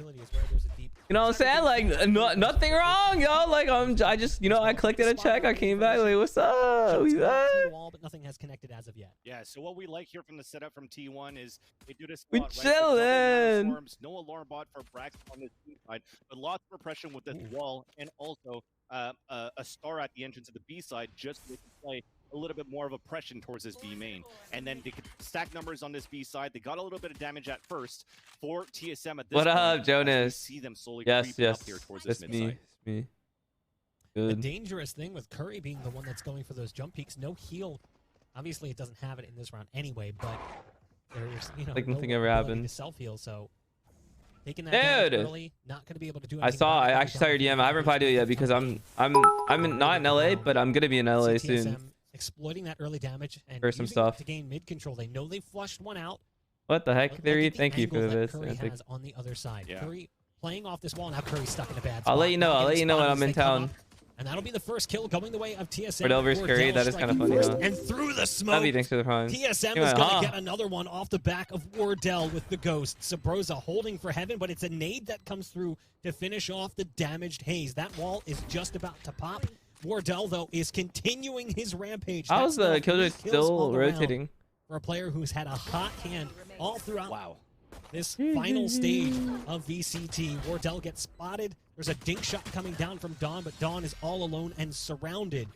utility is where there's a deep. You know what I'm saying? Like, nothing wrong, yo. Like, I just, you know, I collected a check. I came back. Like, what's up? We back. But nothing has connected as of yet. Yeah, so what we like here from the setup from T1 is they do this. We chilling. No alarm bot for Brax on this B side, but lots of repression with this wall, and also a star at the entrance of the B side just to play a little bit more of oppression towards this B main. And then they could stack numbers on this B side. They got a little bit of damage at first for TSM at this What point. up, Jonas? See them slowly Yes. up here towards this It's mid side. me. The Good. dangerous thing with Curry being the one that's going for those jump peaks, no heal. Obviously, it doesn't have it in this round anyway, but there's, you know, Like nothing no ever ability happened. to self heal, so taking that damage Dude. early, not going to be able to do I anything. saw. about I it. actually saw your DM. I haven't replied to it yet because I'm not in LA, but I'm gonna be in LA See TSM soon. exploiting that early damage and For some using stuff. it to gain mid control. They know they flushed one out. What the heck, Look at Theory? the Thank you for angle that this. Curry I think- has on the other side. Yeah. Curry playing off this wall. Now Curry's stuck in a bad spot. I'll let you know. Not I'll let getting you know when spotted I'm as in they come town. up. And that'll be the first kill going the way of TSM. Wardell versus Curry, that is kinda funny, huh? And through the smoke, That'd be thanks for the prime. TSM Come is on, going to huh? get another one off the back of Wardell with the ghost. Subroza holding for heaven, but it's a nade that comes through to finish off the damaged haze. That wall is just about to pop. Wardell, though, is continuing his rampage. How's That's now the killjoy 3 kills still on the round rotating? for a player who's had a hot hand all throughout Wow. this final stage of VCT. Wardell gets spotted. There's a dink shot coming down from Dawn, but Dawn is all alone and surrounded.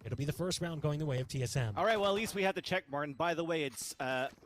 It'll be the first round going the way of TSM. All right, well, at least we had the check, Martin. By the way, it's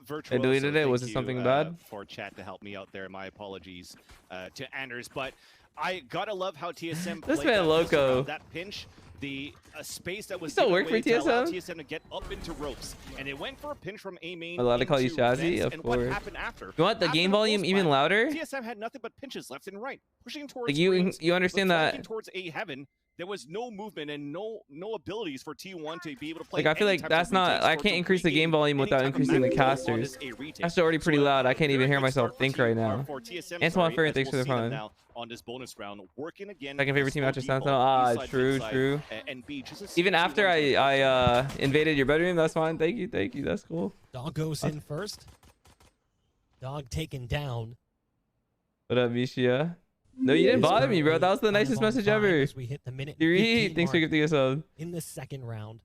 virtual. I deleted it. Was it something bad? For chat to help me out there. My apologies to Anders, but I gotta love how TSM This played man that loco. That pinch, the space that was still given work for away to allow TSM? TSM to get up into ropes, and it went for a pinch from A main. Allowed to call you into Shazzy? vents, Of and what course. happened after? You want the After game the volume post even plant, louder? TSM had nothing but pinches left and right, pushing towards Like you screens, understand but that? flanking towards A heaven. There was no movement and no abilities for T1 to be able to play. Like I feel any like types that's of not. retakes I or can't to increase the regain game volume any without type of increasing the momentum on casters. this A retake. That's already pretty So, loud. I can't even very hear good myself start for think T1 right now. for TSM, Antoine sorry, Ferry, as thanks for we'll the see them prime. now on this bonus round, working again. Second favorite team slow after deep Santo. ball, Ah, B side, true, mid side, true. and B, just a Even T1 after I invaded your bedroom, that's fine. Thank you. That's cool. Dog goes in first. Dog taken down. What up, Mishia? No, you didn't bother me, bro. That was the nicest message ever. As we hit the minute Theory, 15 thanks for mark gifting us a. in the second round.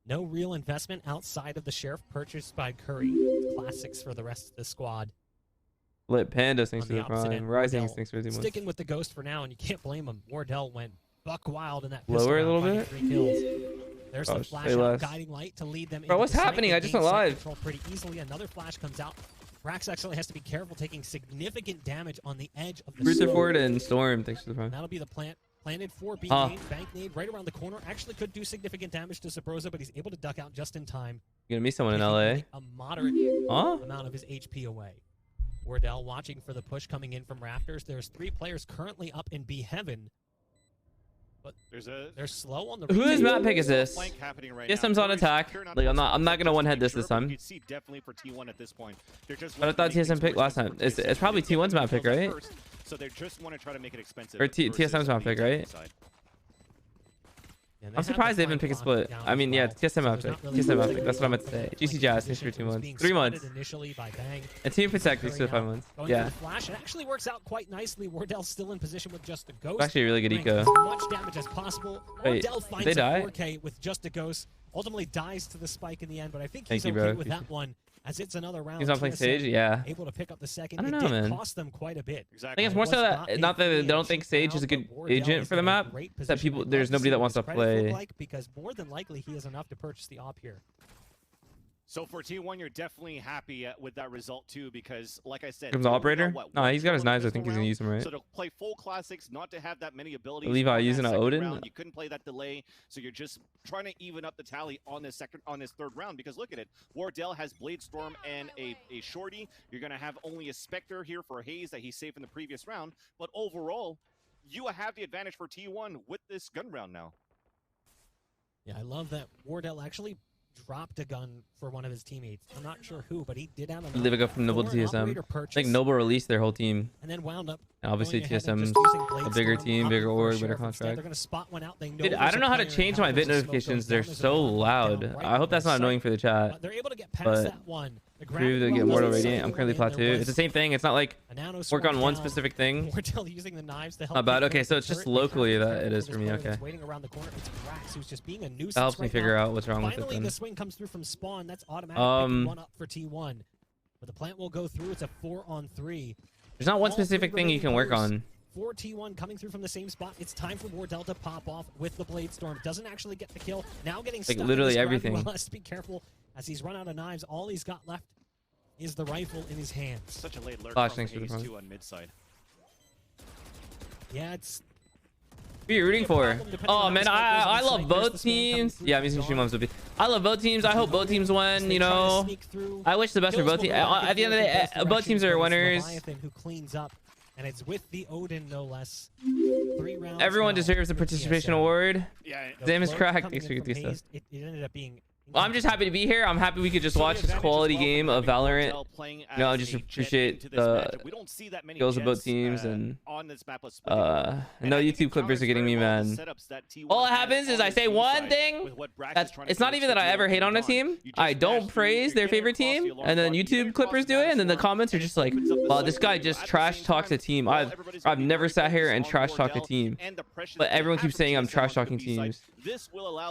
No real investment outside of the sheriff purchased by Curry. Classics for the rest of the squad. Lit Panda, thanks On for the the opposite prime. end, Rising, Wardell thanks for the 2 months. Sticking with the ghost for now, and you can't blame him. Wardell went buck wild in that Lower a pistol little round, finding 3 kills. There's the Gosh, flash say out, less. guiding light to lead them. Bro, into what's the site. happening? They I just gain went site live. control pretty easily. Another flash comes out. Brax actually has to be careful, taking significant damage on the edge of the Ruther smoke. Ford and Storm, thanks for the prime. That'll be the planted for B Huh. main. Bank nade right around the corner. Actually could do significant damage to Subroza, but he's able to duck out just in time. You're gonna meet someone in taking LA. only a moderate Huh? amount of his HP away. Wardell watching for the push coming in from Rafters. There's 3 players currently up in B heaven, but they're slow on the Whose retake. map pick is this? flank happening right TSM's now. on attack. Curry's Like I'm not just gonna one head this sure, this but time. you'd see definitely for T1 at this point. They're just But I thought TSM picked last time. It's probably T1's map pick, right? So they just want to try to make it expensive. Or versus TSM's map the pick, attacking right? side. And they I'm have the surprised they flank didn't pick a locked split. down I mean, as yeah, well. TSM So map there's pick. not really TSM map much pick. That's what I meant to say. flank GC Jazz, thanks for position. 2 It was months. being 3 months. spotted initially by Bang. And Team Protect, Curry thanks for the 5 now months. going Yeah. for the flash. It actually works out quite nicely. Wardell's still in position with just a ghost. It's actually a really good doing eco. as much damage as possible. Wait, Wardell did finds they a die? 4K with just a ghost. Ultimately dies to the spike in the end, but I think Thank he's you, okay bro. with that one, as it's another round. He's not playing TSM Sage? Yeah. Able to pick up the second. I don't It know, did man. cost them quite a bit. I Exactly. think it's more so that not that they don't think Sage is a good agent for the map. It's that people, there's nobody that wants to play. Because more than likely he has enough to purchase the op here. So for T1, you're definitely happy with that result too, because like I said, Comes the T1 operator? got, what, No, one he's got his kill on knives. the I think he's pistol gonna round? use them, right? So to play full classics, not to have that many abilities. Levi on that using an second Odin? round, you couldn't play that delay, so you're just trying to even up the tally on this third round. Because look at it, Wardell has Blade Storm and a shorty. You're gonna have only a Spectre here for Haze that he saved in the previous round, but overall, you have the advantage for T1 with this gun round now. Yeah, I love that Wardell actually dropped a gun for one of his teammates. I'm not sure who, but he did have a Live go from Noble to TSM. I think Noble released their whole team. and then wound up. And obviously going ahead and TSM's just using Blade a bigger Storm, team, opting bigger for a org, better sheriff instead. contract. They're gonna spot one out. They know Dude, I there's don't a know how to player change in my town. bit There's a smoke notifications. going They're down. There's so another one loud. down right I hope that's in not sight. annoying for the chat. But they're able to get past but- that one. Improve to get Mortal Radiant. I'm currently plateaued. It's the same thing. It's not like work on one specific thing. Wardell using the knives to help. Not bad. Okay, so it's just locally that it is for me. Okay. Waiting around the corner. It's Brax who's just being a nuisance. That helps me figure out what's wrong with it Finally, then. the swing comes through from spawn. That's automatic. One up for T1. But the plant will go through. It's a 4-on-3. There's not one specific thing you can work on. 4 T1 coming through from the same spot. It's time for Wardell to pop off with the Blade Storm. Doesn't actually get the kill. Now getting stuck literally everything. Well, has to be careful as he's run out of knives. All he's got left is the rifle in his hands. Such a late alert Flash, from thanks for the Hayes phone. 2 on mid side. Yeah, it's... Who are you rooting for? Oh man, I love both teams. Yeah, I'm using Shumams. I love both teams. I hope both teams win. You know, I wish the best for both teams. At the end of the day, both teams are winners. Who cleans up, and it's with the Odin no less. 3 rounds. Everyone deserves a participation award. Yeah, Name is cracked. Thanks for getting stuff. It ended up being. Well, I'm just happy to be here. I'm happy we could just watch this quality game of Valorant. You know, I just appreciate the skills of both teams, and no YouTube clippers are getting me, man. All that happens is I say one thing. It's not even that I ever hate on a team. I don't praise their favorite team, and then YouTube clippers do it, and then the comments are just like, "Wow, this guy just trash talks a team." I've never sat here and trash talked a team, but everyone keeps saying I'm trash talking teams.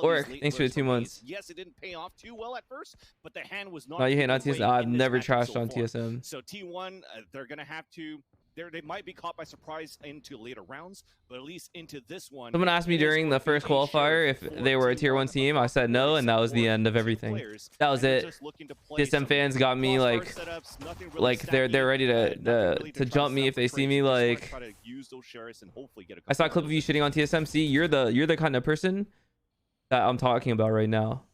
Or thanks for the 2 months. Yes, it didn't pay off too well at first, but the hand was not. No, you hate on TSM. I've never trashed on TSM. So T1, they're gonna have to. They might be caught by surprise into later rounds, but at least into this one. Someone asked me during the first qualifier if they were a tier 1 team. I said no, and that was the end of everything. That was it. TSM fans got me like they're ready to jump me if they see me. Like, I saw a clip of you shitting on TSMC. You're the kind of person that I'm talking about right now.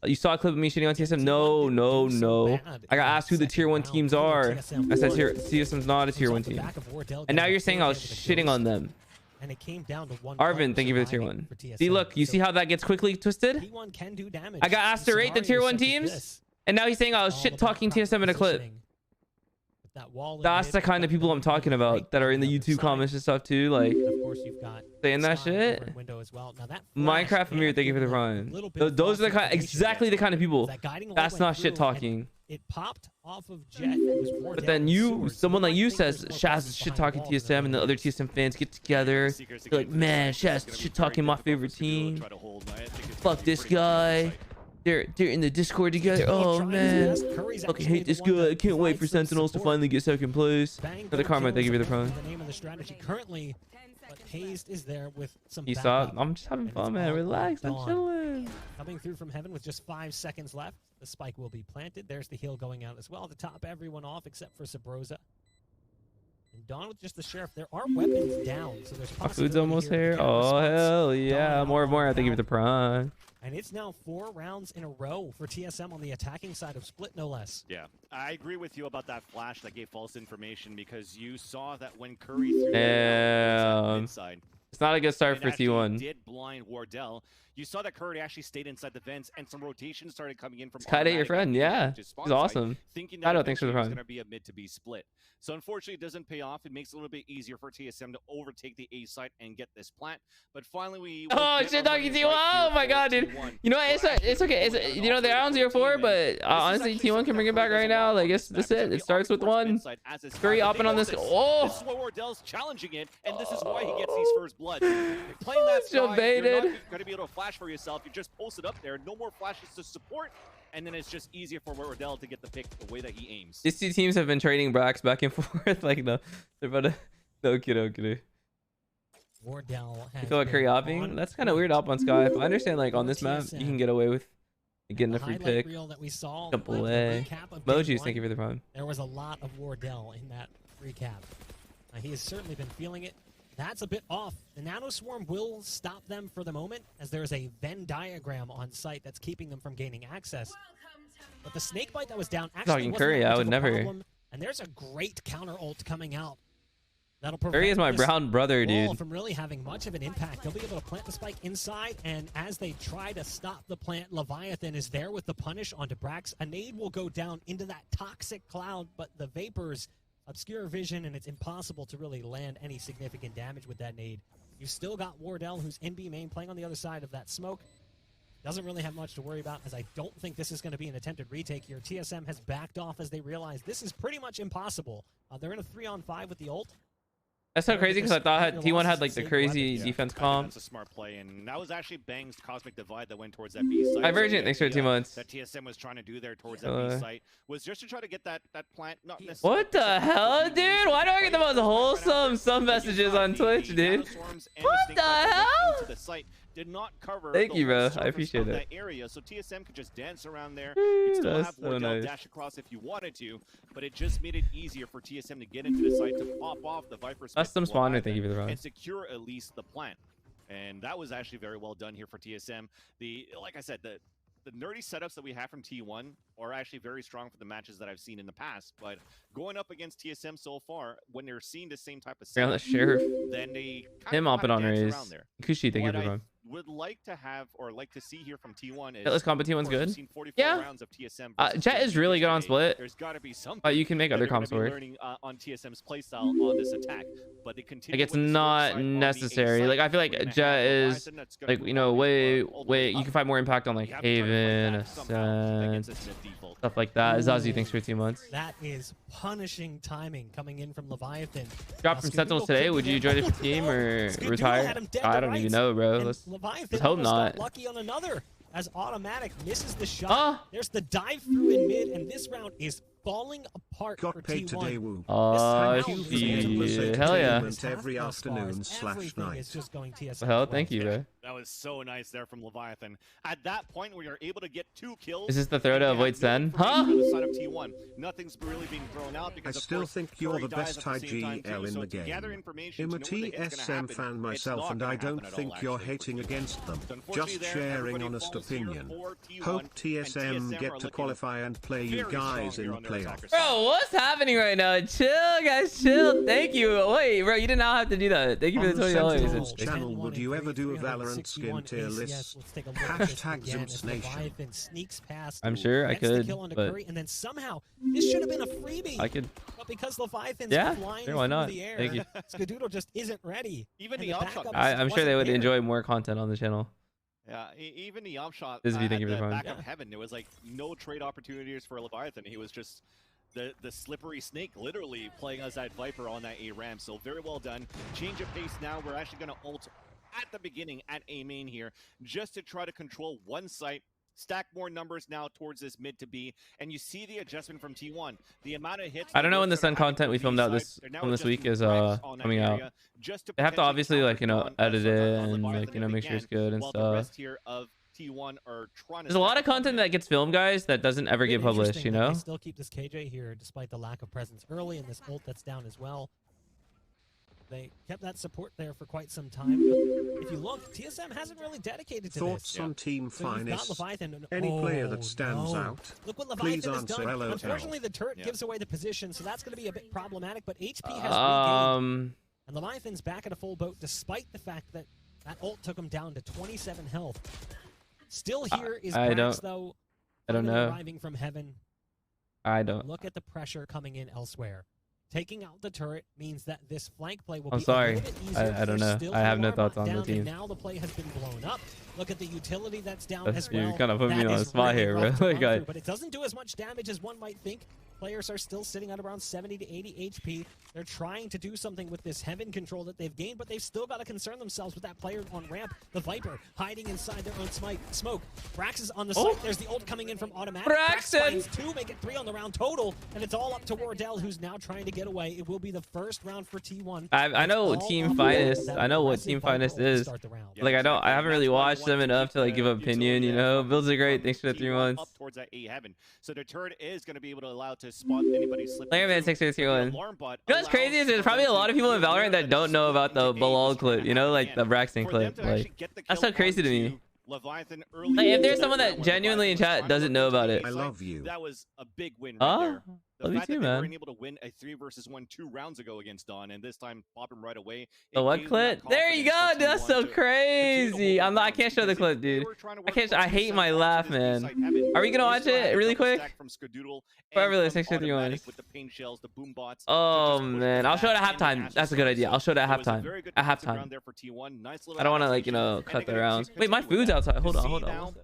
You saw a clip of me shitting on TSM? No. I got asked who the tier 1 teams are. I said TSM's not a tier 1 team. And now you're saying I was shitting on them. And it came down to one. Arvin, thank you for the tier 1. See, look, you see how that gets quickly twisted? I got asked to rate the tier 1 teams, and now he's saying I was shit talking TSM in a clip. That's the kind of people I'm talking about that are in the YouTube comments and stuff too, like saying that shit. Minecraft Amir, thank you for the run. Those are the exactly the kind of people. That's not shit talking. It popped off of Jet. But then someone like you says Shaz is shit talking TSM, and the other TSM fans get together. They're like, man, Shaz is shit talking my favorite team. Fuck this guy. They're in the Discord together. Oh man, fucking hate this guy. I can't wait for Sentinels to finally get second place. Another karma, thank you for the prime. The name of the strategy currently, but Hazed is there with some. You saw? I'm just having fun, man. Relax, I'm chilling. Coming through from heaven with just 5 seconds left. The spike will be planted. There's the heal going out as well to top everyone off except for Subroza. And Dawn with just the sheriff. There are weapons down, so there's my food's almost here. Oh hell yeah! More. I think of the prime. And it's now 4 rounds in a row for TSM on the attacking side of split, no less. Yeah, I agree with you about that flash that gave false information, because you saw that when Curry threw inside. It's not a good start for T1. Did blind Wardell. You saw that Curry actually stayed inside the vents, and some rotations started coming in from. Kaido, your friend, yeah, he's awesome. Thinking that thanks for the going to be a mid to be split. So unfortunately, it doesn't pay off. It makes it a little bit easier for TSM to overtake the A site and get this plant. But finally, we. Oh shit, talking T1! Oh my god, dude. You know what? It's okay. You know they're on 0-4, but honestly, T1 can bring it back right now. Like that's it. It starts with 1. Curry up and on this. Oh. This is why Wardell's challenging it, and this is why he gets these first blood. Playing that side, baited. You're not going to be able to flash for yourself. You just post it up there. No more flashes to support. And then it's just easier for Wardell to get the pick the way that he aims. These 2 teams have been trading Brax back and forth. Like, no, they're about to. No kidding. Wardell has. You feel like Curry hopping? That's kind of weird up on Sky. I understand, like, on this map, you can get away with getting a free pick. Double A. Mojis, thank you for the prime. There was a lot of Wardell in that recap. He has certainly been feeling it. That's a bit off. The Nano Swarm will stop them for the moment, as there's a Venn diagram on site that's keeping them from gaining access. But the snake bite that was down actually wasn't Curry, I would never. Problem. And there's a great counter ult coming out. That'll prevent Curry is my brown brother, dude. From really having much of an impact. They'll be able to plant the spike inside, and as they try to stop the plant, Leviathan is there with the punish onto Brax. A nade will go down into that toxic cloud, but the vapors obscure vision, and it's impossible to really land any significant damage with that nade. You've still got Wardell, who's NB main, playing on the other side of that smoke. doesn't really have much to worry about, as I don't think this is going to be an attempted retake here. TSM has backed off as they realize this is pretty much impossible. They're in a 3-on-5 with the ult. That's so crazy because I thought T1 had like the crazy defense comp. That's a smart play, and that was actually Bang's Cosmic Divide that went towards that B site. Divergent, thanks for 2 months. That TSM was trying to do there towards that B site was just to try to get that plant. Not necessarily. What the hell, dude? Why do I get the most wholesome some messages on Twitch, dude? What the hell? Did not cover. Thank you, bro. I appreciate it. That area, so TSM could just dance around there. Dude, You'd still have so wardell nice. dash across if you wanted to, but it just made it easier for TSM to get into the site to pop off the Viper. Custom spawner, thank you for the run. And secure at least the plant. And that was actually very well done here for TSM. Like I said, the nerdy setups that we have from T1 are actually very strong for the matches that I've seen in the past. But going up against TSM so far, when they're seeing the same type of setup, then they him hopping on raise. Kushi, thank you for the run. Would like to have or like to see here from T1 is Let's comp T1's good. Yeah. Jet is really good on split. There's got to be something. You can make other comps work. Learning on TSM's playstyle on this attack, but they continue. Like it's not necessary. Like I feel like Jet is like way you can find more impact on like Haven, Ascent, stuff like that. Zazu, thanks for 2 months. That is punishing timing coming in from Leviathan. Drop from Sentinels today. Would you join a different team or retire? I don't even know, bro. Let's hope not. Lucky on another as automatic misses the shot. There's the dive through in mid, and this round is falling apart for paid T1. today, Woo. Hell yeah. Every afternoon / night. Is just going TSM. Hell, thank you, bro. That was so nice there from Leviathan. At that point, we are able to get 2 kills. Is this the throw to avoid Sen? Huh? The side of T1. Nothing's really being thrown out because I still think you're the best IGL in the game. I'm a TSM fan myself, and I don't think you're hating against them. Just sharing honest opinion. Hope TSM get to qualify and play you guys in playoffs. Bro, what's happening right now? Chill, guys, chill. Thank you. Wait, bro, you did not have to do that. Thank you for the $20. Channel, would you ever do a VALORANT skin tier list? Hashtag zombs nation. I'm sure I could, but and then somehow this should have been a freebie. I could. But because Leviathan's flying sure, why not? through the air, Thank you. Skadoodle just isn't ready. Even the option. I'm sure they would enjoy more content on the channel. Yeah, even the op shot at the back of heaven, there was like no trade opportunities for Leviathan. He was just the slippery snake, literally playing as that Viper on that A ramp. So very well done. Change of pace now. We're actually going to ult at the beginning at A main here, just to try to control one site. Stack more numbers now towards this mid to B, and you see the adjustment from T1. The amount of hits. I don't know when the Sun content we filmed out from this week is coming out. They have to obviously like edit it and like make sure it's good and stuff. There's a lot of content that gets filmed, guys, that doesn't ever get published. They still keep this KJ here despite the lack of presence early, and this ult that's down as well. They kept that support there for quite some time. But if you look, TSM hasn't really dedicated to Thoughts this. on Team So Finest? Leviathan, Any player that stands out? Look what Please Leviathan has answer done. LOL. Unfortunately, the turret gives away the position, so that's going to be a bit problematic. But HP has regained, and Leviathan's back at a full boat, despite the fact that that ult took him down to 27 health. Still here is Brax, though. I don't know. Arriving from heaven. I don't. Look at the pressure coming in elsewhere. Taking out the turret means that this flank play will be a little bit easier. I don't know. I have no thoughts on the team. Now the play has been blown up. Look at the utility that's down as well. You're kind of putting me on the spot here, bro. But it doesn't do as much damage as one might think. Players are still sitting at around 70 to 80 HP. They're trying to do something with this heaven control that they've gained, but they've still got to concern themselves with that player on ramp. The Viper hiding inside their own smoke. Brax is on the site. There's the ult coming in from automatic. Brax finds 2, make it 3 on the round total, and it's all up to Wardell, who's now trying to get away. It will be the first round for T1. I know Team Finest. I know what Team Finest is. Like I haven't really watched them enough to like give an opinion. Builds are great. Thanks for the 3 months. Up towards that A heaven, so the turret is going to be able to allow to spot anybody slipping. Player man 631. You know what's crazy is there's probably a lot of people in Valorant that don't know about the Balal clip. Like the Braxton clip. Like that's so crazy to me. Like if there's someone that genuinely in chat doesn't know about it. I love you. That was a big win right there. The love you fact too, that they man. were able to win a 3-versus-1 2 rounds ago against Dawn, and this time pop him right away. The what clip? There you go. Dude, that's so crazy. I can't show the clip, dude. I can't. I hate my laugh, man. Are we gonna watch it really quick? Forever the 651. Oh man, I'll show it at halftime. That's a good idea. I'll show it at halftime. At halftime. I don't want to cut the rounds. Wait, my food's outside. Hold on.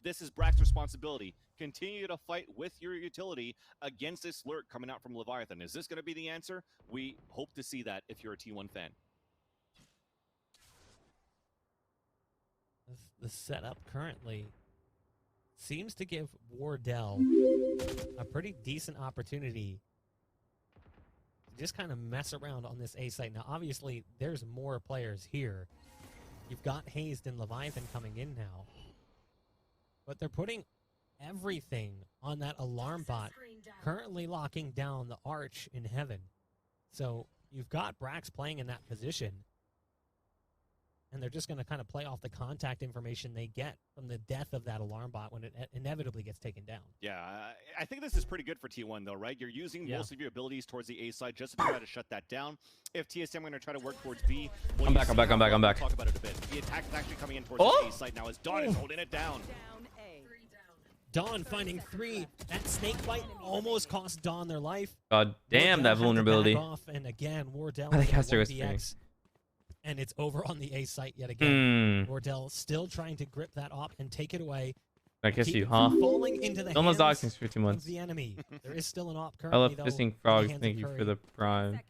This is Brax's responsibility. Continue to fight with your utility against this lurk coming out from Leviathan. Is this going to be the answer? We hope to see that if you're a T1 fan. The setup currently seems to give Wardell a pretty decent opportunity to just kind of mess around on this A site. Now, obviously, there's more players here. You've got Hazed and Leviathan coming in now. But they're putting everything on that alarm bot, currently locking down the arch in heaven. So you've got Brax playing in that position. And they're just going to kind of play off the contact information they get from the death of that alarm bot when it inevitably gets taken down. Yeah, I think this is pretty good for T1 though, right? You're using most of your abilities towards the A side just to try to shut that down. If TSM are going to try to work towards B, well, I'm back. We'll talk about it a bit. The attack is actually coming in towards the A side now as Dawn is holding it down. Dawn finding 3. That snake bite almost cost Dawn their life. God damn, that vulnerability. Off, and again, Wardell I think Hester was DX, and it's over on the A site yet again. Wardell still trying to grip that op and take it away. I kiss you, huh? Falling into the almost hands since 15 months. of the enemy. There is still an op I currently. love fisting frogs. Thank you for the prime.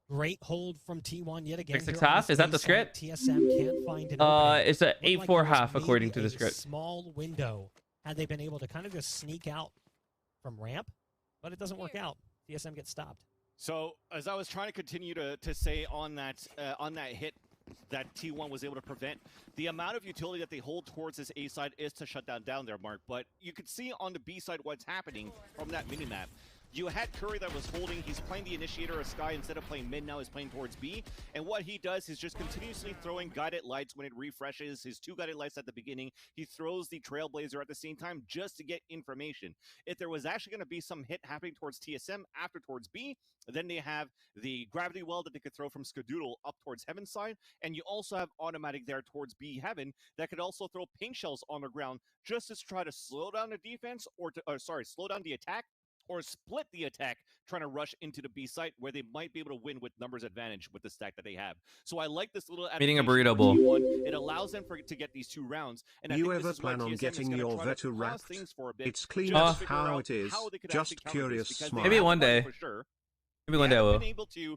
Great hold from T1 yet again. 6-6 Is that the script? TSM can't find an it's an 8-4 half according to the script. Small window. Had they been able to kind of just sneak out from ramp, but it doesn't work out. TSM gets stopped. So as I was trying to continue to say on that hit that T1 was able to prevent, the amount of utility that they hold towards this A side is to shut down there, Mark. But you could see on the B side what's happening from that minimap. You had Curry that was holding, he's playing the initiator of Sky instead of playing mid, now he's playing towards B. And what he does is just continuously throwing guided lights when it refreshes, his 2 guided lights at the beginning. He throws the Trailblazer at the same time just to get information. If there was actually going to be some hit happening towards TSM after towards B, then they have the gravity well that they could throw from Skadoodle up towards Heaven side. And you also have automatic there towards B Heaven that could also throw pink shells on the ground just to try to slow down the defense or slow down the attack, or split the attack, trying to rush into the B site where they might be able to win with numbers advantage with the stack that they have. So I like this little meeting a burrito bowl. It allows them to get these 2 rounds. And you ever plan on getting your veto wrapped? It's clean as how it is. Just curious smile. Maybe one day. For sure. Maybe one day I will.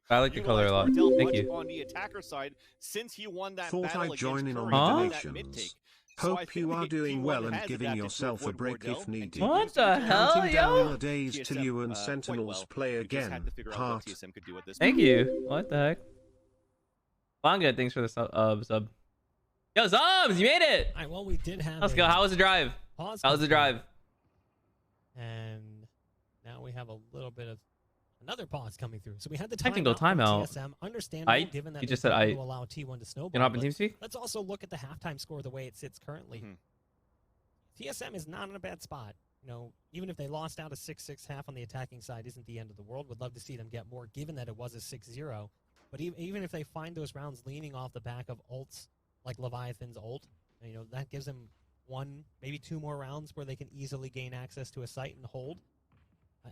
I like the color a lot. Thank you. On the attacker side, since he won that Thought battle I'd join in on Curry, the donations. Hope you are doing well and giving yourself a break if needed. What the hell, Counting down yo? the days till you and Sentinels play again. Heart. Thank you. What the heck? Manga, thanks for the sub. Yo, Zombs, you made it! All right, well, we did have. Let's go. How was the drive? How was the drive? And now we have a little bit of another pause coming through. So we had the technical timeout. TSM. Understandable, given that you just said I to allow T1 to snowball. Can hop in TeamSpeak? Let's also look at the halftime score the way it sits currently. TSM is not in a bad spot. You know, even if they lost out a 6-6 half on the attacking side, isn't the end of the world. Would love to see them get more, given that it was a 6-0. But even if they find those rounds leaning off the back of ults like Leviathan's ult, you know, that gives them 1, maybe 2 more rounds where they can easily gain access to a site and hold.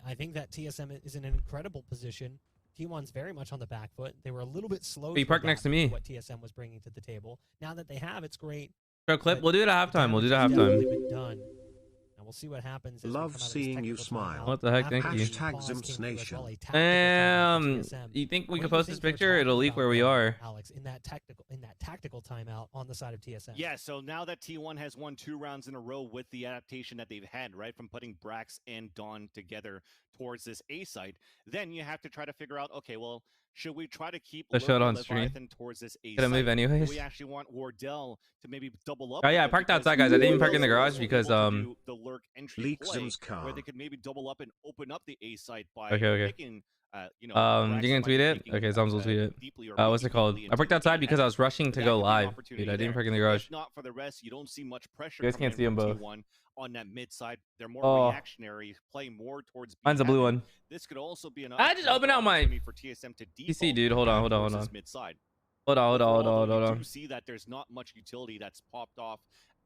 I think that TSM is in an incredible position. T1's very much on the back foot. They were a little bit slow. You park next to me. What TSM was bringing to the table. Now that they have, it's great. Show clip. We'll do it at halftime. We'll do it at halftime. Done. Now we'll see what happens. Love seeing you smile. What the heck? Thank you. You think we can post this picture? It'll leak where we are. Alex, in that tactical timeout on the side of TSM. Yeah, so now that T1 has won 2 rounds in a row with the adaptation that they've had, right, from putting Brax and Dawn together towards this A site, then you have to try to figure out, okay, well, should we try to keep the shot on stream towards this A site? Did I move anyways? We actually want Wardell to maybe double up. Oh yeah, I parked outside, guys. I didn't even park in the garage because the lurk entry Leaksum's car, where they could maybe double up and open up the A site by picking, you know, you gonna tweet it? Okay, Zombs will tweet it. What's it called? I parked outside because I was rushing to go live. Dude, I didn't park in the garage. If not for the rest, you don't see much pressure. You guys can't see them both. On that mid side, they're more reactionary, playing more towards. Mine's a blue one. This could also be I just opened out my for TSM to PC, dude. Hold on. Mid side. Hold on. You see that there's not much utility that's popped off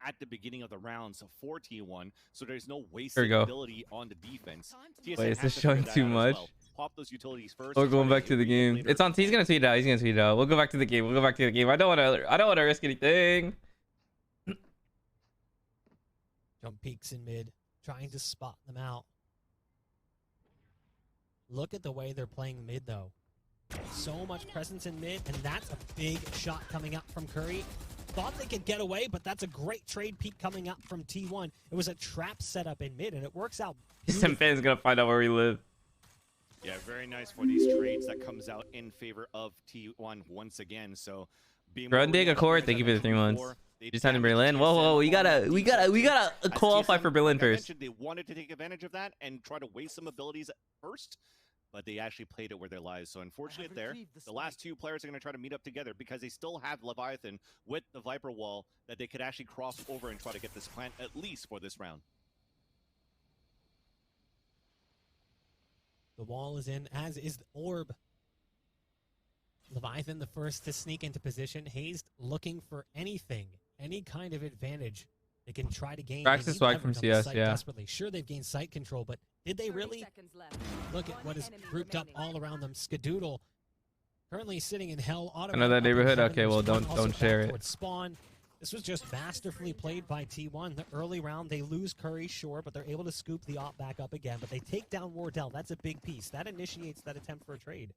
at the beginning of the rounds for T1, so there's no wasted ability on the defense. Wait, is this showing too much? Pop those utilities first. We're going back to the game. It's on. He's gonna tweet it out. We'll go back to the game. I don't want to risk anything. Jump peeks in mid, trying to spot them out. Look at the way they're playing mid, though. So much presence in mid, and that's a big shot coming up from Curry. Thought they could get away, but that's a great trade peek coming up from T1. It was a trap setup in mid, and it works out. Some fans gonna find out where we live. Yeah, very nice for these trades that comes out in favor of T1 once again. So, Grundig Accord, thank you for the 3 months. Just had in Berlin. Whoa, we gotta qualify for Berlin first. They wanted to take advantage of that and try to waste some abilities first, but they actually played it where their lies. So unfortunate there. The last 2 players are going to try to meet up together because they still have Leviathan with the Viper wall that they could actually cross over and try to get this plant at least for this round. The wall is in, as is the orb. Leviathan the first to sneak into position. Hazed looking for anything, any kind of advantage they can try to gain. Brax is swag from CS, yeah. Desperately. Sure, they've gained site control, but did they really? Look at what is grouped up all around them. Skadoodle currently sitting in hell. I know that neighborhood. Okay, well, don't share it. Spawn. This was just masterfully played by T1. The early round, they lose Curry, sure, but they're able to scoop the op back up again. But they take down Wardell. That's a big piece. That initiates that attempt for a trade.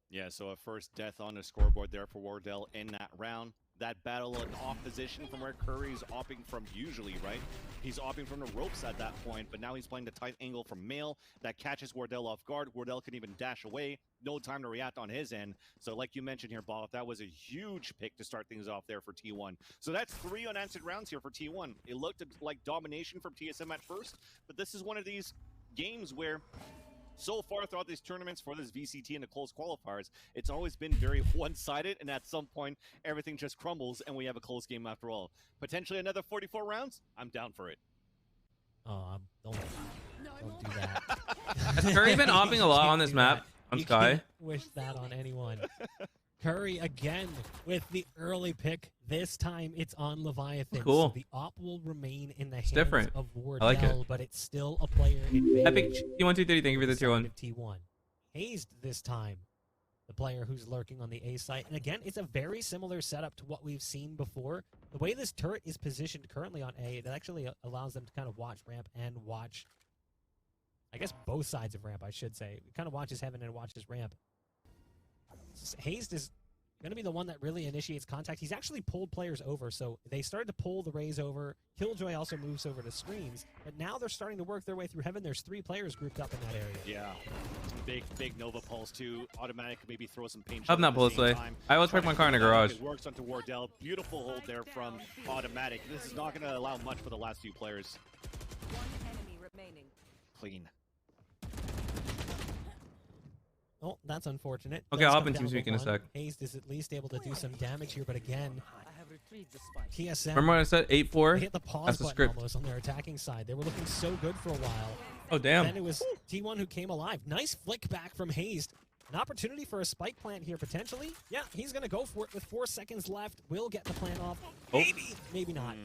Yeah, so a first death on the scoreboard there for Wardell in that round. That battle in off position from where Curry's opting from usually, right? He's opting from the ropes at that point, but now he's playing the tight angle from Mail. That catches Wardell off guard. Wardell can even dash away. No time to react on his end. So like you mentioned here, Bob, that was a huge pick to start things off there for T1. So that's 3 unanswered rounds here for T1. It looked like domination from TSM at first, but this is one of these games where so far throughout these tournaments for this VCT and the close qualifiers, it's always been very one-sided, and at some point, everything just crumbles, and we have a close game after all. Potentially another 44 rounds? I'm down for it. Oh, don't do that. Has Curry been opting a lot on this map on you Sky? Can't wish that on anyone. Curry again with the early pick. This time it's on Leviathan. Cool. So the op will remain in the hands different. of Wardell, I like it. but it's still a player advantage. Epic T123, thank you for the tier 1. T1. Hazed this time, the player who's lurking on the A site. And again, it's a very similar setup to what we've seen before. The way this turret is positioned currently on A, that actually allows them to kind of watch ramp and watch, I guess, both sides of ramp, I should say. It kind of watches heaven and watches ramp. Hazed is going to be the one that really initiates contact. He's actually pulled players over, so they started to pull the Rays over. Killjoy also moves over to screens, but now they're starting to work their way through heaven. There's 3 players grouped up in that area. Yeah, big Nova Pulse too. Automatic maybe throw some pain. I'm not pull this way. I always park my car in a garage. It works onto Wardell. Beautiful hold there from Automatic. This is not going to allow much for the last few players. One enemy remaining. Clean. Oh, that's unfortunate. Okay, I'll hop in Team Speak in a sec. Hazed is at least able to do some damage here, but again, TSM. Remember when I said 8-4? They hit the pause That's the button script. almost on their attacking side. They were looking so good for a while. Oh, damn. Then it was T1 who came alive. Nice flick back from Hazed. An opportunity for a spike plant here, potentially. Yeah, he's going to go for it with 4 seconds left. Will get the plant off. Maybe, maybe not.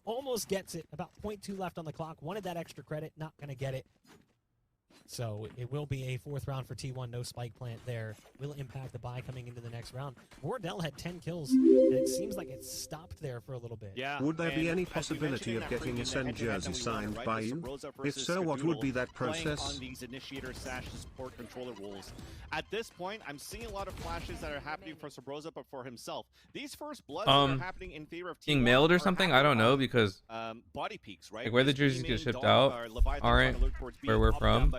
Almost gets it. About 0.2 left on the clock. Wanted that extra credit. Not going to get it. So it will be a 4th round for T1. No spike plant there. Will impact the buy coming into the next round. Wardell had 10 kills, and it seems like it stopped there for a little bit. Yeah. Would there be any possibility of getting a send jersey signed by you? If so, what would be that process? On these initiator / support controller roles. At this point, I'm seeing a lot of flashes that are happening for Subroza, but for himself. These first bloods that are happening in favor of T1 being mailed or something? I don't know, because body peaks, right? like where the jerseys get shipped out aren't where we're from.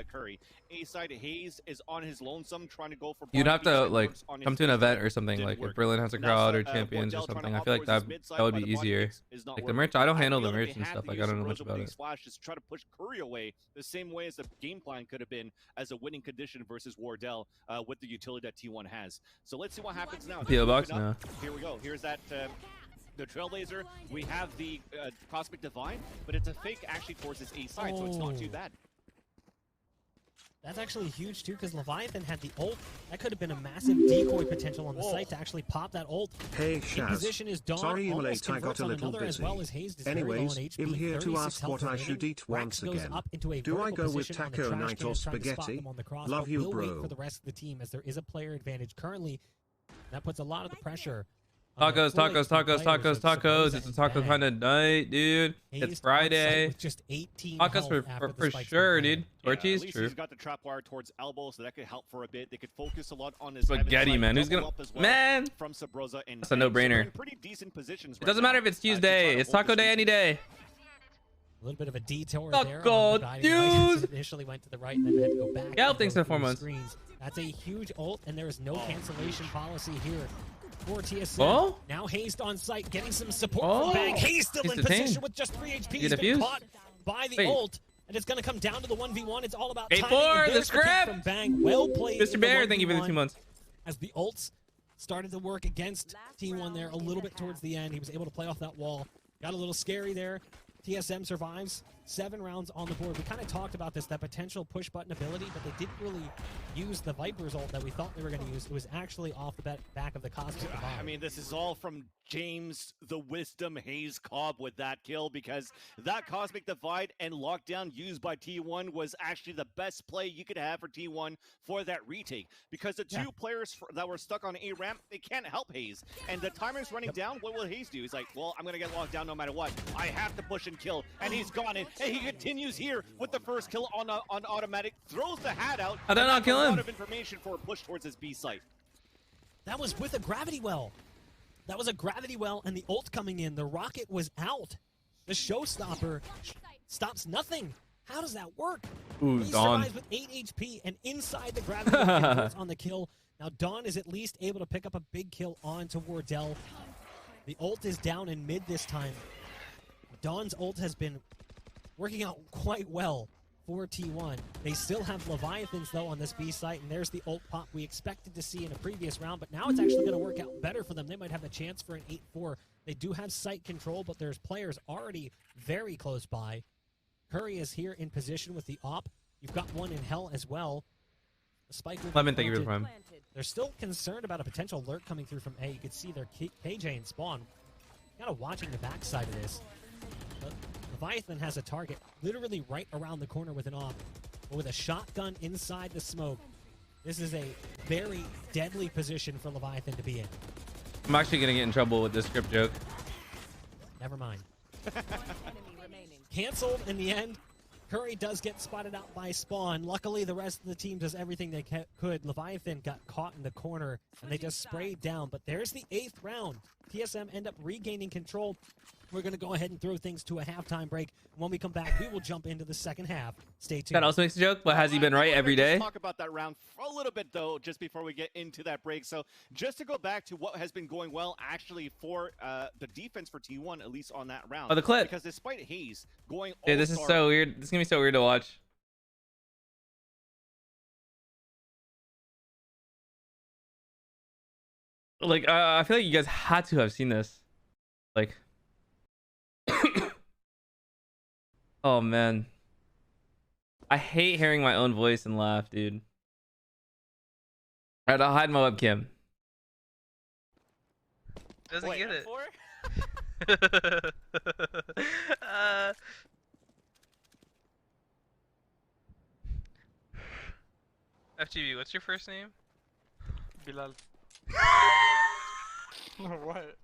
A side Hazed is on his lonesome trying to go for. You'd have to like come to an event or something, like if Berlin has a crowd or champions or something. I feel like that would be easier. Like the merch, I don't handle the merch and stuff. Like I don't know much about it. Just try to push Curry away the same way as the game plan could have been as a winning condition versus Wardell with the utility that T1 has. So let's see what happens now. PO box now. Here we go. Here's that. The Trailblazer. We have the Cosmic Divine, but it's a fake actually towards his A side, so it's not too bad. That's actually huge, too, because Leviathan had the ult. That could have been a massive decoy potential on the site to actually pop that ult. Hey, Shaz. Position is Dawn. Sorry I'm late, I got a little busy. Well as Anyways, I'm here to ask what I should eat once again. Do I go with taco night or spaghetti? Love you, bro. For the rest of the team, as there is a player advantage currently. That puts a lot of the pressure Tacos, tacos, tacos, tacos, tacos. It's a taco kind of night, dude. It's Friday. With just 18 Tacos for sure, dude. Torchies, at least true. He's got the trap wire towards elbow, so that could help for a bit. They could focus a lot on his Spaghetti, man. Who's gonna man? From Subroza and that's a no-brainer. Pretty decent positions. It doesn't matter if it's Tuesday. It's taco day any day. A little bit of a detour Taco, there. dude. Initially went to the right and then had to go back. Yeah, thanks for 4 months. Screens. That's a huge ult, and there is no cancellation policy here for TSM. Oh? Now hazed on site, getting some support from Bang. Hazed still in position with just 3 HP. He's been caught by the ult, and it's going to come down to the 1v1. It's all about timing. 8-4, the script. From Bang. Well played. Mr. Bear, thank you for the 2 months. As the ults started to work against T1 there a little bit towards the end, he was able to play off that wall. Got a little scary there. TSM survives 7 rounds on the board. We kind of talked about this, that potential push button ability, but they didn't really use the Viper's ult that we thought they were going to use. It was actually off the back of the Cosmic Divide. I mean, this is all from James the Wisdom Hayes Cobb with that kill, because that Cosmic Divide and lockdown used by T1 was actually the best play you could have for T1 for that retake, because the two players that were stuck on A ramp, they can't help Hayes, and the timer's running down. What will Hayes do? He's like, well, I'm going to get locked down no matter what. I have to push and kill, and he's gone in, and he continues here with the first kill on automatic, throws the hat out. I did not kill him. A lot of information for a push towards his B site. That was with a gravity well. That was a gravity well, and the ult coming in. The rocket was out. The showstopper stops nothing. How does that work? Ooh, he Dawn survives with 8 HP and inside the gravity well on the kill. Now Dawn is at least able to pick up a big kill onto Wardell. The ult is down in mid this time. Dawn's ult has been working out quite well for T1. They still have Leviathans, though, on this B site, and there's the ult pop we expected to see in a previous round, but now it's actually going to work out better for them. They might have a chance for an 8-4. They do have site control, but there's players already very close by. Curry is here in position with the op. You've got one in hell as well. The spike will be Lemon, thank you for the planted. prime. They're still concerned about a potential lurk coming through from A. You could see their KJ in spawn. Kind of watching the backside of this. But Leviathan has a target literally right around the corner with an op. But with a shotgun inside the smoke, this is a very deadly position for Leviathan to be in. I'm actually going to get in trouble with this script joke. Never mind. Cancelled in the end. Curry does get spotted out by Spawn. Luckily, the rest of the team does everything they could. Leviathan got caught in the corner, and they just sprayed down. But there's the 8th round. TSM end up regaining control. We're going to go ahead and throw things to a halftime break. When we come back, we will jump into the second half. Stay tuned. That also makes a joke, but has he been right every day? Talk about that round for a little bit, though, just before we get into that break. So just to go back to what has been going well, actually, for the defense for T1, at least on that round. Oh, the clip. Because despite Hayes going Dude, this is so weird. This is going to be so weird to watch. Like, I feel like you guys had to have seen this. Like, oh man, I hate hearing my own voice and laugh, dude. Alright, I'll hide my webcam. Doesn't get it. FGB, what's your first name? Bilal. What?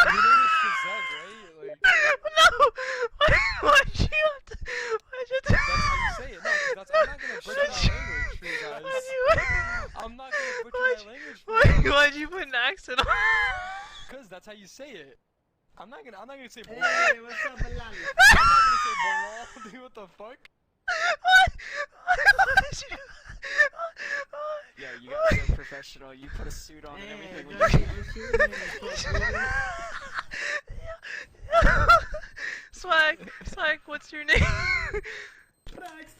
Your name is Shahzam, right? Like... No! Why'd you have to... Why'd you have to... That's how you say it. No, that's... I'm not gonna butcher my language for you guys. I'm not gonna butcher my language for you. Why'd you put an accent on? Because that's how you say it. I'm not gonna say Bilal. Hey, what's up, Bilal? I'm not gonna say Bilal. Dude, what the fuck? What? What did you... Yeah, you guys are professional. You put a suit on and everything. Swag, what's your name? Brax.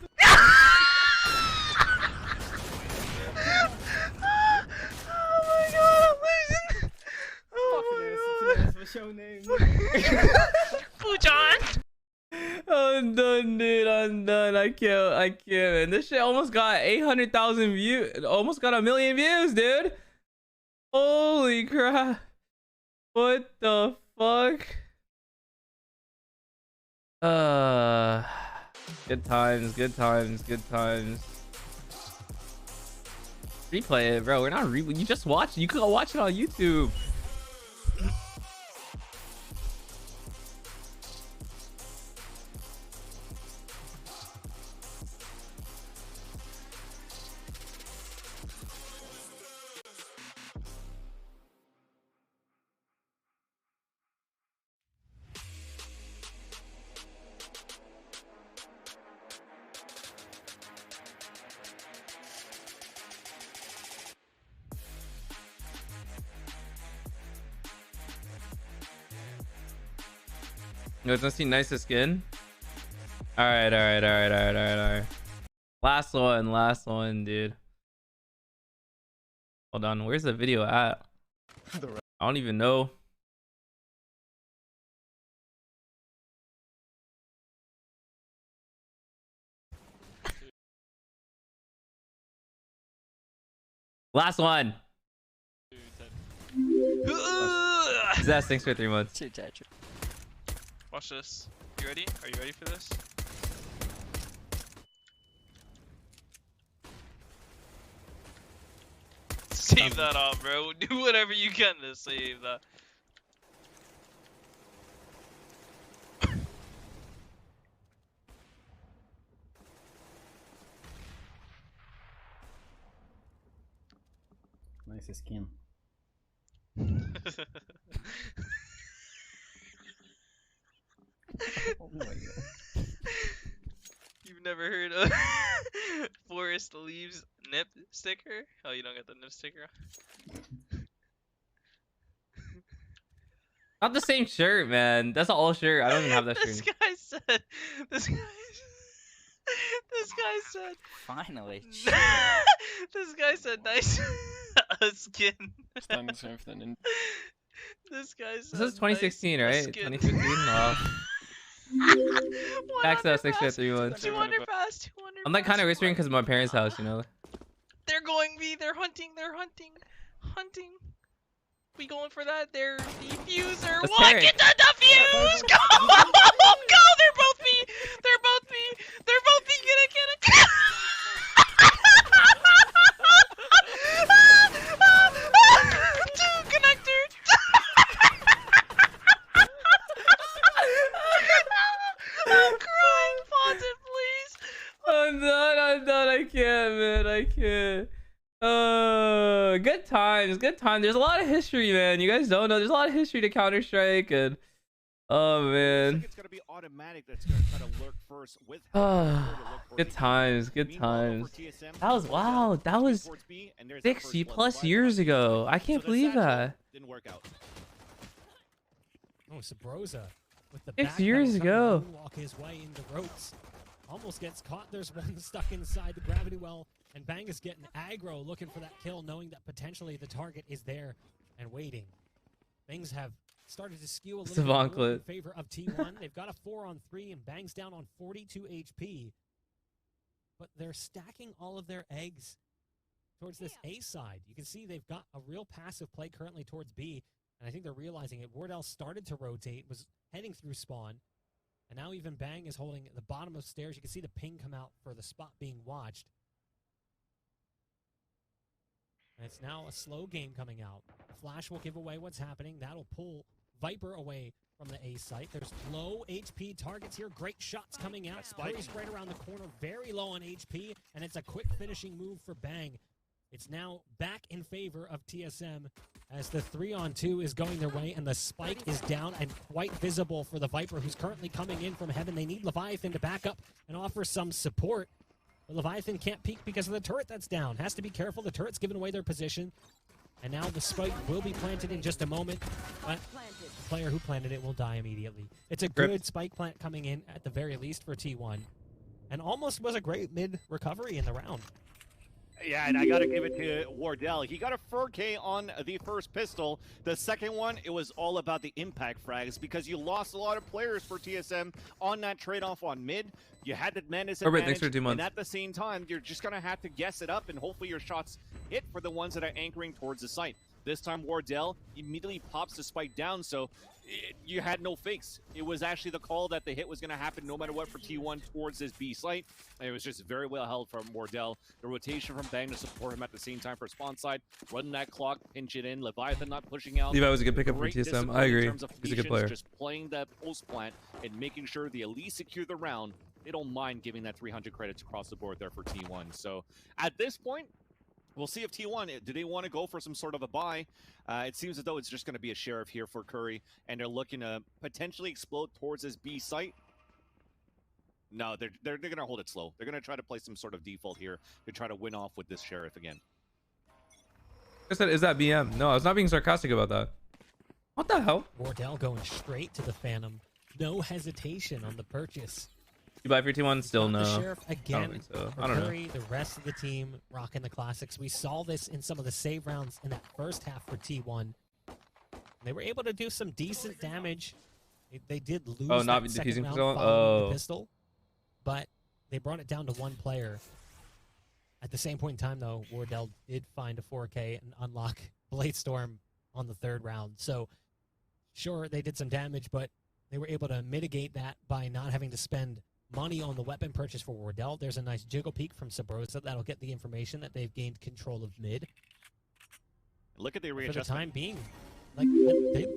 Oh my god, I'm losing. Oh, what's your name? Pujan. I'm done, dude. I'm done. I can't, man. This shit almost got 800,000 views. Almost got 1 million views, dude. Holy crap. What the fuck? Good times, good times, good times. Replay it, bro. We're not you just watched. You could go watch it on YouTube. You guys want to see nicest skin? All right. Last one, dude. Hold on, where's the video at? I don't even know. Last one. Zest, thanks for 3 months. Watch this. You ready? Are you ready for this? Save that off, bro. Do whatever you can to save that. Nice skin. Oh my god. You've never heard of Forest Leaves nip sticker? Oh, you don't get the nip sticker? Not the same shirt, man. That's an all shirt. I don't even have that This shirt. guy said. This guy said. Finally. This guy said nice skin. This guy said. This is 2016, nice right? skin. 2015. Wow. Access 6 for 3 months. 200 pass. 200. I'm like kind of whispering because of my parents' house, you know. They're going B. They're hunting. They're hunting. Hunting. We going for that? They're diffuser. Let's What? tear it. Get the defuse! Go! Go! They're both B. They're both B. They're both B. Get it. Get it. Two connector. I'm crying. Pause it, please. I'm done. I can't, man. I can't. Good times. There's a lot of history, man. You guys don't know. There's a lot of history to Counter-Strike, and oh man. It's gonna be automatic. That's gonna try to lurk first with. Good times. That was wow. That was 6+ years ago. I can't believe that. Didn't work out. Oh, Subroza with the 6 years ago. Walk his way into ropes. Almost gets caught. There's one stuck inside the gravity well. And Bang is getting aggro, looking for that kill, knowing that potentially the target is there and waiting. Things have started to skew a little bit more in favor of T1. They've got a 4-on-3, and Bang's down on 42 HP. But they're stacking all of their eggs towards this A side. You can see they've got a real passive play currently towards B, and I think they're realizing it. Wardell started to rotate, was heading through spawn, and now even Bang is holding at the bottom of stairs. You can see the ping come out for the spot being watched. And it's now a slow game coming out. Flash will give away what's happening. That'll pull Viper away from the A site. There's low HP targets here. Great shots coming out. Curry's right around the corner, very low on HP, and it's a quick finishing move for Bang. It's now back in favor of TSM as the 3-on-2 is going their way, and the spike is down and quite visible for the Viper, who's currently coming in from heaven. They need Leviathan to back up and offer some support. But Leviathan can't peek because of the turret that's down. Has to be careful. The turret's given away their position. And now the spike will be planted in just a moment. But the player who planted it will die immediately. It's a good spike plant coming in at the very least for T1. And almost was a great mid-recovery in the round. Yeah, and I gotta give it to Wardell. He got a 4K on the first pistol. The second one, it was all about the impact frags because you lost a lot of players for TSM on that trade-off on mid. You had the madness advantage, and at the same time, you're just gonna have to guess it up, and hopefully your shots hit for the ones that are anchoring towards the site. This time, Wardell immediately pops the spike down, so you had no fakes. It was actually the call that the hit was going to happen no matter what for T1 towards this B site. It was just very well held from Wardell. The rotation from Bang to support him at the same time for spawn side, running that clock, pinch it in. Leviathan not pushing out. Levi was a good pickup for TSM. I agree. He's a good player. Just playing that post plant and making sure the elite secure the round. They don't mind giving that 300 credits across the board there for T1. So at this point, we'll see if T1, do they want to go for some sort of a buy? It seems as though it's just going to be a sheriff here for Curry, and they're looking to potentially explode towards this B site. No, they're going to hold it slow. They're going to try to play some sort of default here to try to win off with this sheriff again. I said, is that BM? No, I was not being sarcastic about that. What the hell? Wardell going straight to the Phantom. no hesitation on the purchase. You buy for T1? Still no. The Sheriff again. I don't think so. I don't know. Curry, the rest of the team rocking the classics. We saw this in some of the save rounds in that first half for T1. They were able to do some decent damage. They did lose not that second defusing round pistol? following the pistol, but they brought it down to one player. At the same point in time, though, Wardell did find a 4K and unlock Blade Storm on the third round. So, sure, they did some damage, but they were able to mitigate that by not having to spend money on the weapon purchase for Wardell. There's a nice jiggle peek from Subroza that'll get the information that they've gained control of mid. Look at the readjustment. For the time being, like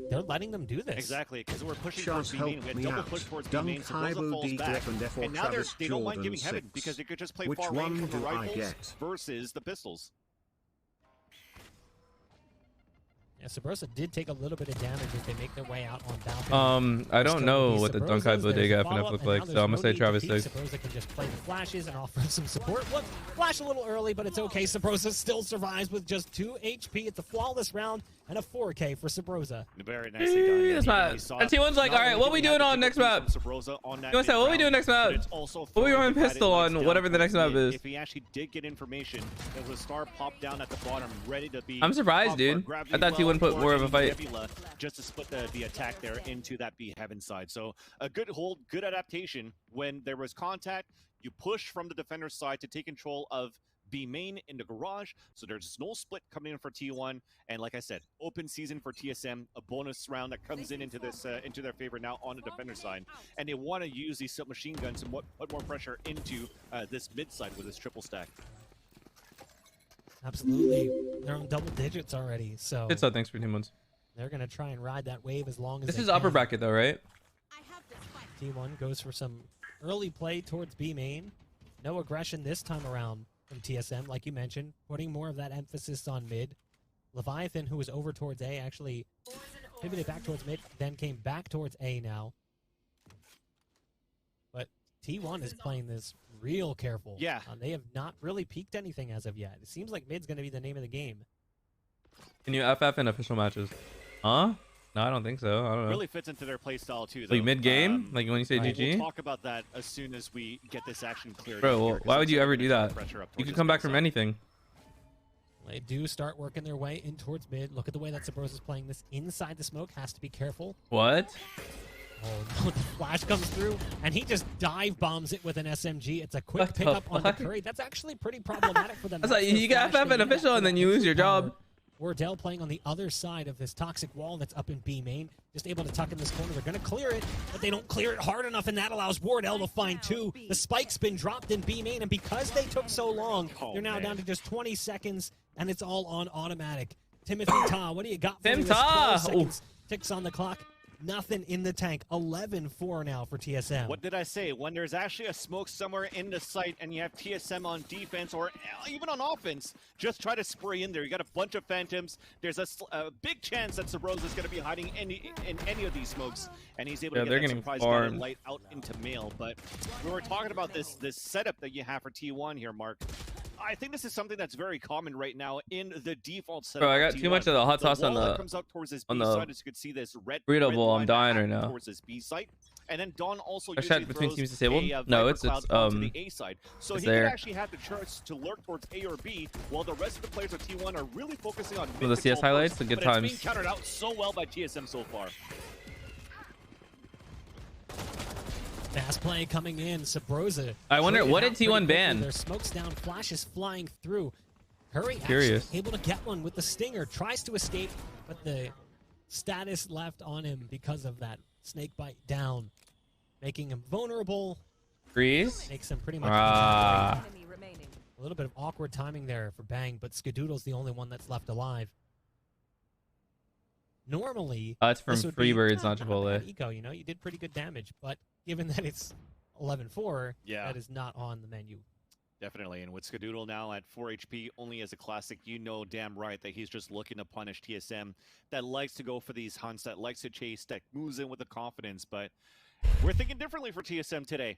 they're letting them do this. Exactly, because we're pushing Shahz, towards B main. We had double push towards B main. Subroza falls back, and now they don't mind giving heaven because they could just play far range from the rifles versus the pistols. Yeah, Subroza did take a little bit of damage as they make their way out on balcony. I don't know what the Dunkai Bodega FNF look like, so I'm gonna say Travis 6. Subroza can just play the flashes and offer some support. Look, flash a little early, but it's okay. Subroza still survives with just 2 HP. It's a flawless round and a 4K for Subroza. Very nicely done. And T1's like, all right, what are we doing on next map? You want to say, what are we doing next map? What are we running pistol on whatever the next map is? If he actually did get information, there was a star popped down at the bottom, ready to be. I'm surprised, dude. I thought T1 put more of a fight. Just to split the attack there into that B heaven side. So a good hold, good adaptation. When there was contact, you push from the defender's side to take control of B main in the garage, so there's no split coming in for T1, and like I said, open season for TSM, a bonus round that comes into this into their favor now on the defender side, and they want to use these submachine guns and put more pressure into this mid side with this triple stack. Absolutely, they're on double digits already, so It's thanks for T1s. They're gonna try and ride that wave as long as this they is can. upper bracket though, right? T1 goes for some early play towards B main. No aggression this time around from TSM, like you mentioned, putting more of that emphasis on mid. Leviathan, who was over towards A, actually pivoted back towards mid, then came back towards A now. But T1 is playing this real careful. Yeah. They have not really peaked anything as of yet. It seems like mid's going to be the name of the game. Can you FF in official matches? Huh? No, I don't think so. I don't know. Really fits into their playstyle too, though. Like mid-game? Like when you say GG? We'll talk about that as soon as we get this action cleared. Bro, well, why would you ever do that? You could come back from anything. They do start working their way in towards mid. Look at the way that Subroza is playing this inside the smoke. Has to be careful. What? Oh no, the flash comes through, and he just dive bombs it with an SMG. It's a quick pickup on the Curry. That's actually pretty problematic for them. That's like, you got FF in official and then you lose your job. Wardell playing on the other side of this toxic wall that's up in B main. Just able to tuck in this corner. They're going to clear it, but they don't clear it hard enough, and that allows Wardell to find 2. The spike's been dropped in B main, and because they took so long, they're now down to just 20 seconds, and it's all on automatic. Timothy Ta, what do you got for me? 12 seconds ticks on the clock. Nothing in the tank. 11-4 now for TSM. What did I say? When there's actually a smoke somewhere in the site and you have TSM on defense or even on offense, just try to spray in there. You got a bunch of phantoms. There's a big chance that Subroza is going to be hiding in any of these smokes, and he's able to get that surprise light out into mail. But we were talking about this setup that you have for T1 here, Mark. I think this is something that's very common right now in the default setup. Bro, I got too much of the hot sauce on the comes up towards this B side, as you can see this red burrito bowl. I'm dying right now. Towards this B site. And then Don also usually between teams disabled. No, it's the A side. So he could actually have the choice to lurk towards A or B, while the rest of the players of T1 are really focusing on mid. The CS highlights, the good times. It's being countered out so well by TSM so far. Fast play coming in. Subroza. I wonder, what did T1 ban? Their smokes down, flashes flying through. Hurry, curious. Able to get one with the stinger. Tries to escape, but the status left on him because of that snake bite down, making him vulnerable. Freeze? Makes him pretty much a little bit of awkward timing there for Bang, but Skadoodle's the only one that's left alive. Normally, it's from Freebirds, not Chipotle. Eco, you know, you did pretty good damage, but given that it's 11-4, that is not on the menu. Definitely, and with Skadoodle now at 4 HP, only as a classic, you know damn right that he's just looking to punish TSM, that likes to go for these hunts, that likes to chase, that moves in with the confidence, but we're thinking differently for TSM today.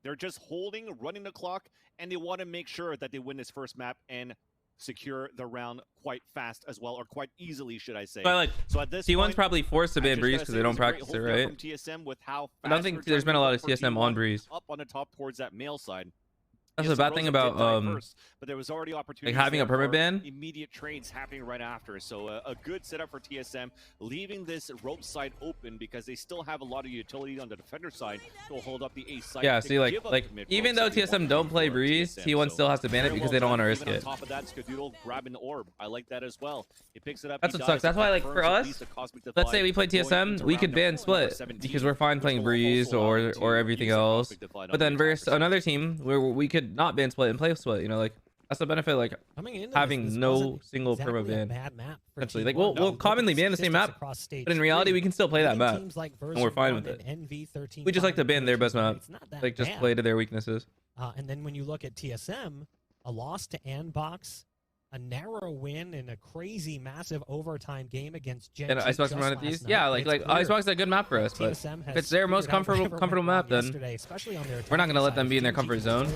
They're just holding, running the clock, and they want to make sure that they win this first map and secure the round quite fast as well, or quite easily, should I say. But like, so at this T1's point, probably forced to ban Breeze because they don't practice it, right? From TSM with how I don't think there's been a lot of TSM on Breeze. Up on the top towards that male side. That's the bad thing about but there was already opportunities like having a perma ban. Immediate trades happening right after. So a good setup for TSM, leaving this rope side open because they still have a lot of utility on the defender side to hold up the ace side. Yeah, see, like even though TSM don't play Breeze, T1 still has to ban it because they don't want to risk it. On top of that, Skadoodle grabbing the orb. I like that as well. He picks it up. That's what sucks. That's why, like, for us, let's say we play TSM, we could ban split because we're fine playing Breeze or everything else. But then versus another team where we could not ban split and play split, you know, like that's the benefit, like having no single perma ban. Essentially, like we'll commonly ban the same map, but in reality we can still play that map and we're fine with it. We just like to ban their best map, like just play to their weaknesses. And then when you look at TSM, a loss to Anbox, a narrow win in a crazy massive overtime game against Genghsta. And Icebox run at these, yeah, like Icebox is a good map for us, but if it's their most comfortable map, then we're not gonna let them be in their comfort zone.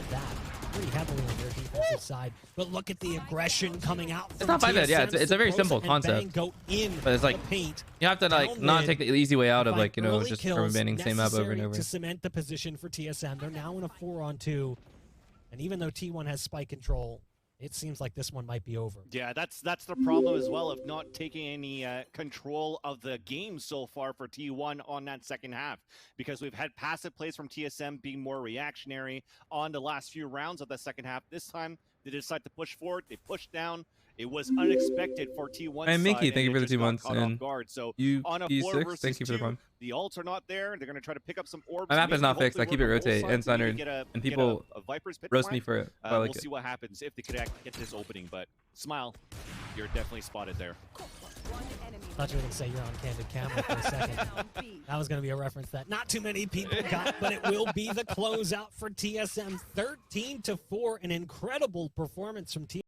Pretty heavily on their defensive side, but look at the aggression coming out. It's not by that, yeah. It's a very simple concept, but it's like you have to like not take the easy way out of like just from banning same map over and over. To cement the position for TSM, they're now in a 4-on-2, and even though T1 has spike control, it seems like this one might be over. Yeah, that's the problem as well of not taking any control of the game so far for T1 on that second half, because we've had passive plays from TSM being more reactionary on the last few rounds of the second half. This time they decide to push forward. They pushed down. It was unexpected for T1. And Mickey, thank you for the 2 months. And so you on a P6, thank you for the prime. The ults are not there. They're going to try to pick up some orbs. My map is not fixed. I keep it rotate and centered, and people roast me for it. I like we'll see what happens if they could get this opening. But Smile, you're definitely spotted there. I thought you were going to say you're on Candid Camera for a second. That was going to be a reference that not too many people got, but it will be the closeout for TSM. 13-4, an incredible performance from TSM.